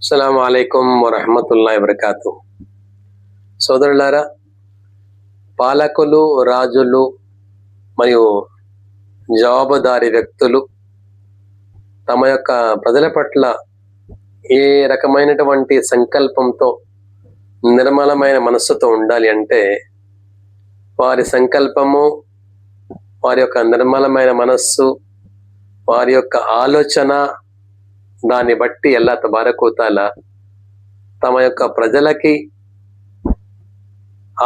అస్సలాము అలైకుం వరహమతుల్లాహి వబరకాతు. సోదరులారా, పాలకులు, రాజులు మరియు జవాబుదారీ వ్యక్తులు తమ యొక్క ప్రజల పట్ల ఏ రకమైనటువంటి సంకల్పంతో, నిర్మలమైన మనస్సుతో ఉండాలి అంటే, వారి సంకల్పము, వారి యొక్క నిర్మలమైన మనస్సు, వారి యొక్క ఆలోచన, దాన్ని బట్టి అల్లాహ్ తబారక వ తఆలా తమ యొక్క ప్రజలకి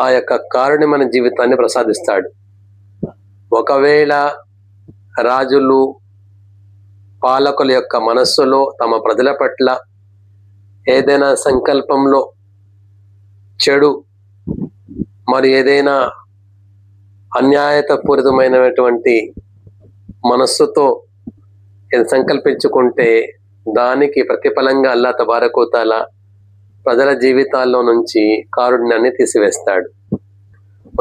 ఆ యొక్క కారుణ్యమైన జీవితాన్ని ప్రసాదిస్తాడు. ఒకవేళ రాజులు, పాలకుల యొక్క మనస్సులో తమ ప్రజల పట్ల ఏదైనా సంకల్పంలో చెడు మరి ఏదైనా అన్యాయతపూరితమైనటువంటి మనస్సుతో సంకల్పించుకుంటే దానికి ప్రతిఫలంగా అల్లాహ్ తబారక వ తఆలా ప్రజల జీవితాల్లో నుంచి కారుణ్యాన్ని తీసివేస్తాడు.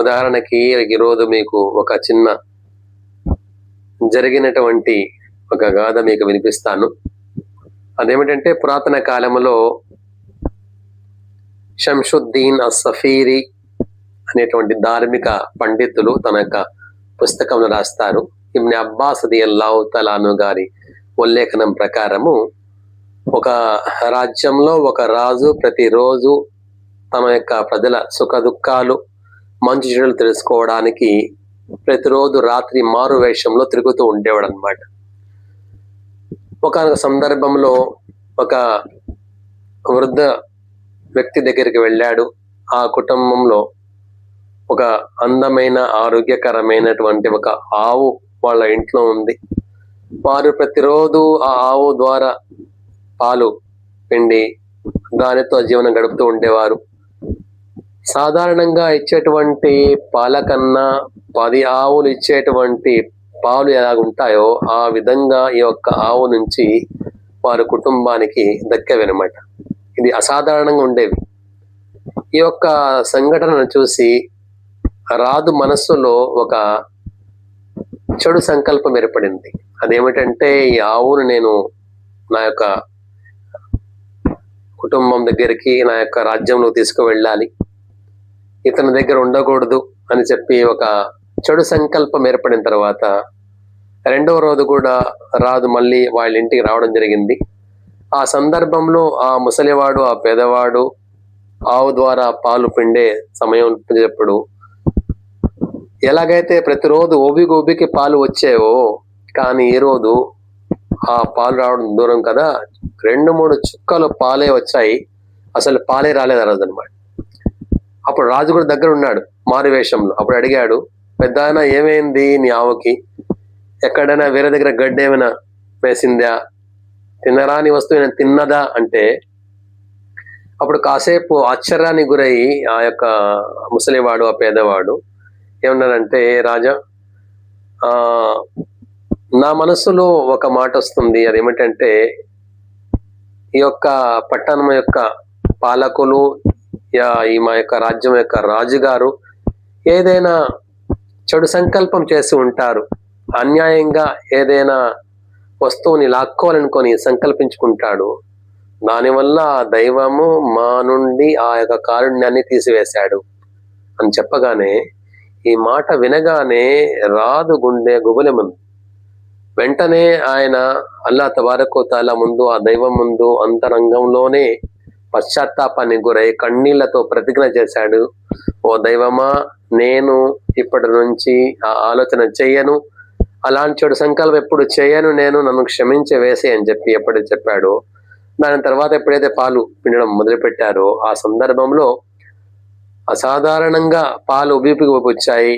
ఉదాహరణకి ఈరోజు మీకు ఒక చిన్న జరిగినటువంటి ఒక గాథ మీకు వినిపిస్తాను. అదేమిటంటే, పురాతన కాలంలో షంషుద్దీన్ అస్-సఫీరి అనేటువంటి ధార్మిక పండితులు తన యొక్క పుస్తకంలో రాస్తారు. ఇబ్న్ అబ్బాస్ రదియల్లాహు తఆలా అన్హు గారి ఉల్లేఖనం ప్రకారము, ఒక రాజ్యంలో ఒక రాజు ప్రతిరోజు తమ యొక్క ప్రజల సుఖ దుఃఖాలు, మంచి చెడులు తెలుసుకోవడానికి ప్రతిరోజు రాత్రి మారు వేషంలో తిరుగుతూ ఉండేవాడు అనమాట. ఒక సందర్భంలో ఒక వృద్ధ వ్యక్తి దగ్గరికి వెళ్ళాడు. ఆ కుటుంబంలో ఒక అందమైన, ఆరోగ్యకరమైనటువంటి ఒక ఆవు వాళ్ళ ఇంట్లో ఉంది. వారు ప్రతిరోజు ఆ ఆవు ద్వారా పాలు పిండి దానితో జీవనం గడుపుతూ ఉండేవారు. సాధారణంగా ఇచ్చేటువంటి పాల కన్నా 10 ఆవులు ఇచ్చేటువంటి పాలు ఎలాగుంటాయో ఆ విధంగా ఈ యొక్క ఆవు నుంచి వారి కుటుంబానికి దక్కేవన్నమాట. ఇది అసాధారణంగా ఉండేవి. ఈ యొక్క సంఘటనను చూసి రాజు మనస్సులో ఒక చెడు సంకల్పం ఏర్పడింది. అదేమిటంటే, ఈ ఆవును నేను నా యొక్క కుటుంబం దగ్గరికి, నా యొక్క రాజ్యంలో తీసుకువెళ్ళాలి, ఇతని దగ్గర ఉండకూడదు అని చెప్పి ఒక చెడు సంకల్పం ఏర్పడిన తర్వాత రెండవ రోజు కూడా రాజు మళ్ళీ వాళ్ళ ఇంటికి రావడం జరిగింది. ఆ సందర్భంలో ఆ ముసలివాడు, ఆ పేదవాడు ఆవు ద్వారా పాలు పిండే సమయం చెప్పడు ఎలాగైతే ప్రతిరోజు ఓబికి పాలు వచ్చేవో, కానీ ఈ రోజు ఆ పాలు రావడం దూరం కదా, 2-3 చుక్కలు పాలే వచ్చాయి, అసలు పాలే రాలేదు ఆ రోజు అనమాట. అప్పుడు రాజు కూడా దగ్గర ఉన్నాడు మారు వేషంలో. అప్పుడు అడిగాడు, పెద్దాయన ఏమైంది నీ ఆవుకి? ఎక్కడైనా వేరే దగ్గర గడ్డి ఏమైనా వేసిందా? తినరాని వస్తువు తిన్నదా అంటే, అప్పుడు కాసేపు ఆశ్చర్యానికి గురయ్యి ఆ యొక్క ముసలివాడు, ఆ పేదవాడు ఏమన్నారంటే, రాజా, నా మనసులో ఒక మాట వస్తుంది. అదేమిటంటే, ఈ యొక్క పట్టణం యొక్క పాలకులు, ఈ మా యొక్క రాజ్యం యొక్క రాజుగారు ఏదైనా చెడు సంకల్పం చేసి ఉంటారు. అన్యాయంగా ఏదైనా వస్తువుని లాక్కోవాలనుకొని సంకల్పించుకుంటాడు. దానివల్ల దైవము మా నుండి ఆ యొక్క కారుణ్యాన్ని తీసివేశాడు అని చెప్పగానే, ఈ మాట వినగానే రాజు గుండె గుబులెమంది. వెంటనే ఆయన అల్లాహ్ తబారక వ తఆలా ముందు, ఆ దైవం ముందు అంతరంగంలోనే పశ్చాత్తాపానికి గురై కన్నీళ్లతో ప్రతిజ్ఞ చేశాడు, ఓ దైవమా, నేను ఇప్పటి నుంచి ఆ ఆలోచన చెయ్యను, అలాంటి చెడు సంకల్పం ఎప్పుడు చేయను, నేను నన్ను క్షమించే వేసే అని చెప్పి ఎప్పుడైతే చెప్పాడో, దాని తర్వాత ఎప్పుడైతే పాలు పిండడం మొదలుపెట్టారో ఆ సందర్భంలో అసాధారణంగా పాలు వచ్చాయి.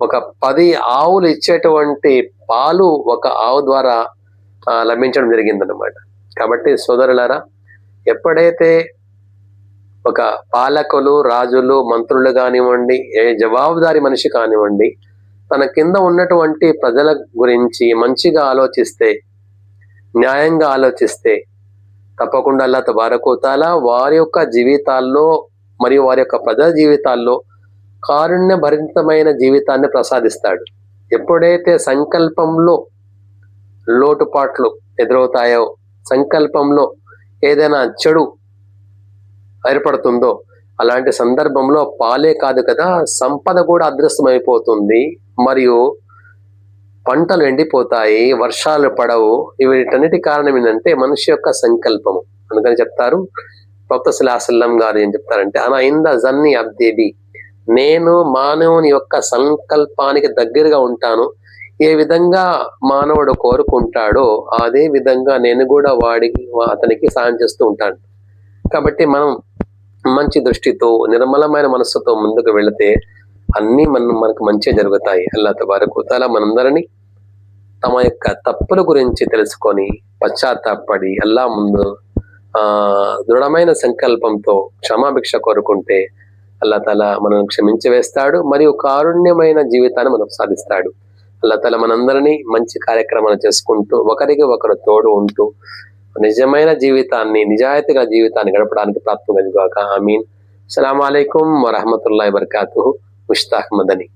ఒక 10 ఆవులు ఇచ్చేటువంటి పాలు ఒక ఆవు ద్వారా లభించడం జరిగిందన్నమాట. కాబట్టి సోదరులారా, ఎప్పుడైతే ఒక పాలకులు, రాజులు, మంత్రులు కానివ్వండి, ఏ జవాబుదారి మనిషి కానివ్వండి, తన కింద ఉన్నటువంటి ప్రజల గురించి మంచిగా ఆలోచిస్తే, న్యాయంగా ఆలోచిస్తే, తప్పకుండా అల్లాహ్ తబారక వ తఆలా వారి యొక్క జీవితాల్లో మరియు వారి యొక్క ప్రజల జీవితాల్లో కారుణ్య భరితమైన జీవితాన్ని ప్రసాదిస్తాడు. ఎప్పుడైతే సంకల్పంలో లోటుపాట్లు ఎదురవుతాయో, సంకల్పంలో ఏదైనా చెడు ఏర్పడుతుందో అలాంటి సందర్భంలో పాలే కాదు కదా, సంపద కూడా అదృశ్యమైపోతుంది, మరియు పంటలు ఎండిపోతాయి, వర్షాలు పడవు. వీటన్నిటి కారణం ఏంటంటే మనిషి యొక్క సంకల్పము. అందుకని చెప్తారు ప్రవక్త సల్లల్లాహు అలైహి వసల్లం గారు ఏం చెప్తారంటే, అనా ఇంద జన్ని అబ్దేబి, నేను మానవుని యొక్క సంకల్పానికి దగ్గరగా ఉంటాను. ఏ విధంగా మానవుడు కోరుకుంటాడో అదే విధంగా నేను కూడా అతనికి సాయం చేస్తూ ఉంటాను. కాబట్టి మనం మంచి దృష్టితో నిర్మలమైన మనస్సుతో ముందుకు వెళితే అన్నీ మనకు మంచిగా జరుగుతాయి. అల్లాహ్ తబారక వ తఆలా మనందరినీ తమ యొక్క తప్పుల గురించి తెలుసుకొని పశ్చాత్తాపడి అల్లాహ్ ముందు దృఢమైన సంకల్పంతో క్షమాభిక్ష కోరుకుంటే అల్లాహ్ తఆలా మనల్ని క్షమించి వేస్తాడు, మరియు కారుణ్యమైన జీవితాన్ని మనం సాధిస్తాడు. అల్లాహ్ తఆలా మనందరినీ మంచి కార్యక్రమాలు చేసుకుంటూ ఒకరికి ఒకరు తోడు ఉంటూ నిజమైన జీవితాన్ని, నిజాయితీగా జీవితాన్ని గడపడానికి ప్రాప్తం కలిగాక. ఆమీన్. అస్సలాము అలైకుం వరహ్మతుల్లాహి వబరకాతుహు. ముష్తాక్ మదనీ.